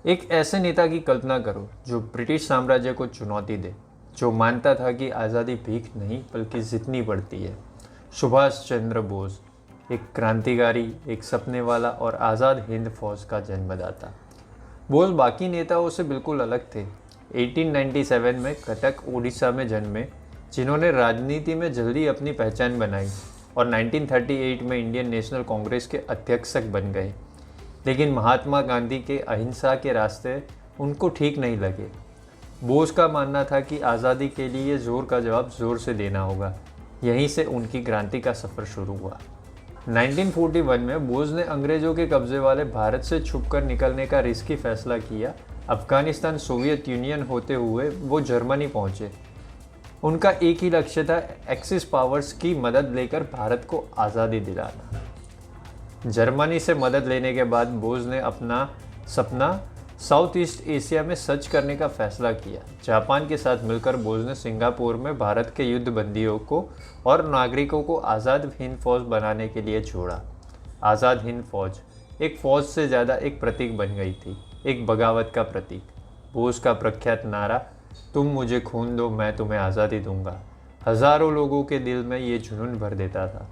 एक ऐसे नेता की कल्पना करो जो ब्रिटिश साम्राज्य को चुनौती दे, जो मानता था कि आज़ादी भीख नहीं बल्कि जितनी पड़ती है। सुभाष चंद्र बोस, एक क्रांतिकारी, एक सपने वाला और आज़ाद हिंद फौज का जन्मदाता। बोस बाकी नेताओं से बिल्कुल अलग थे। 1897 में कटक, उड़ीसा में जन्मे, जिन्होंने राजनीति में जल्दी अपनी पहचान बनाई और 1938 में इंडियन नेशनल कांग्रेस के अध्यक्षक बन गए। लेकिन महात्मा गांधी के अहिंसा के रास्ते उनको ठीक नहीं लगे। बोस का मानना था कि आज़ादी के लिए ज़ोर का जवाब ज़ोर से देना होगा। यहीं से उनकी क्रांति का सफ़र शुरू हुआ। 1941 में बोस ने अंग्रेज़ों के कब्ज़े वाले भारत से छुपकर निकलने का रिस्की फैसला किया। अफ़गानिस्तान सोवियत यूनियन होते हुए वो जर्मनी पहुँचे। उनका एक ही लक्ष्य था, एक्सिस पावर्स की मदद लेकर भारत को आज़ादी दिलाना। जर्मनी से मदद लेने के बाद बोस ने अपना सपना साउथ ईस्ट एशिया में सच करने का फैसला किया। जापान के साथ मिलकर बोस ने सिंगापुर में भारत के युद्ध बंदियों को और नागरिकों को आज़ाद हिंद फौज बनाने के लिए जोड़ा। आज़ाद हिंद फौज एक फौज से ज़्यादा एक प्रतीक बन गई थी, एक बगावत का प्रतीक। बोस का प्रख्यात नारा, तुम मुझे खून दो मैं तुम्हें आज़ादी दूंगा, हज़ारों लोगों के दिल में ये जुनून भर देता था।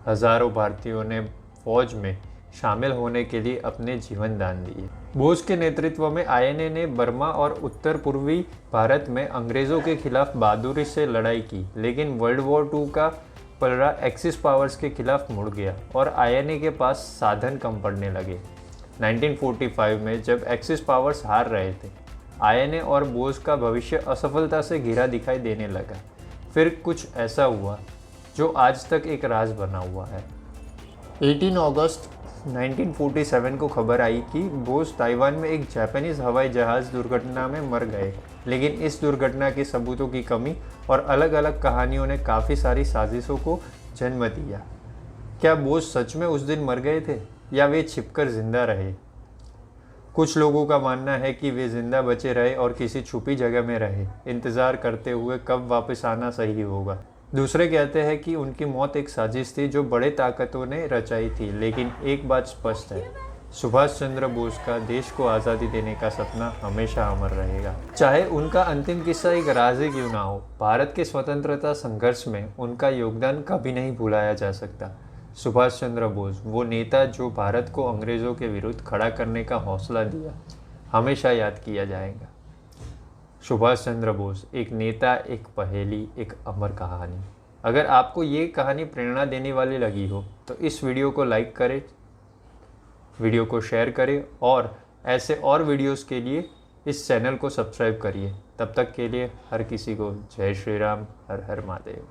हज़ारों भारतीयों ने फौज में शामिल होने के लिए अपने जीवन दान दिए। बोस के नेतृत्व में आईएनए ने बर्मा और उत्तर पूर्वी भारत में अंग्रेज़ों के खिलाफ बहादुरी से लड़ाई की, लेकिन वर्ल्ड वॉर II का पलड़ा एक्सिस पावर्स के खिलाफ मुड़ गया और आईएनए के पास साधन कम पड़ने लगे। 1945 में जब एक्सिस पावर्स हार रहे थे, आईएनए और बोस का भविष्य असफलता से घिरा दिखाई देने लगा। फिर कुछ ऐसा हुआ जो आज तक एक राज बना हुआ है। 18 अगस्त 1947 को खबर आई कि बोस ताइवान में एक जापानीज हवाई जहाज़ दुर्घटना में मर गए, लेकिन इस दुर्घटना के सबूतों की कमी और अलग अलग कहानियों ने काफ़ी सारी साजिशों को जन्म दिया। क्या बोस सच में उस दिन मर गए थे या वे छिपकर जिंदा रहे? कुछ लोगों का मानना है कि वे जिंदा बचे रहे और किसी छुपी जगह में रहे, इंतज़ार करते हुए कब वापस आना सही होगा। दूसरे कहते हैं कि उनकी मौत एक साजिश थी जो बड़े ताकतों ने रचाई थी। लेकिन एक बात स्पष्ट है, सुभाष चंद्र बोस का देश को आज़ादी देने का सपना हमेशा अमर रहेगा। चाहे उनका अंतिम किस्सा एक राज ही क्यों ना हो, भारत के स्वतंत्रता संघर्ष में उनका योगदान कभी नहीं भुलाया जा सकता। सुभाष चंद्र बोस, वो नेता जो भारत को अंग्रेज़ों के विरुद्ध खड़ा करने का हौसला दिया, हमेशा याद किया जाएगा। सुभाष चंद्र बोस, एक नेता, एक पहेली, एक अमर कहानी। अगर आपको ये कहानी प्रेरणा देने वाली लगी हो तो इस वीडियो को लाइक करें, वीडियो को शेयर करें और ऐसे और वीडियोस के लिए इस चैनल को सब्सक्राइब करिए। तब तक के लिए हर किसी को जय श्री राम, हर हर महादेव।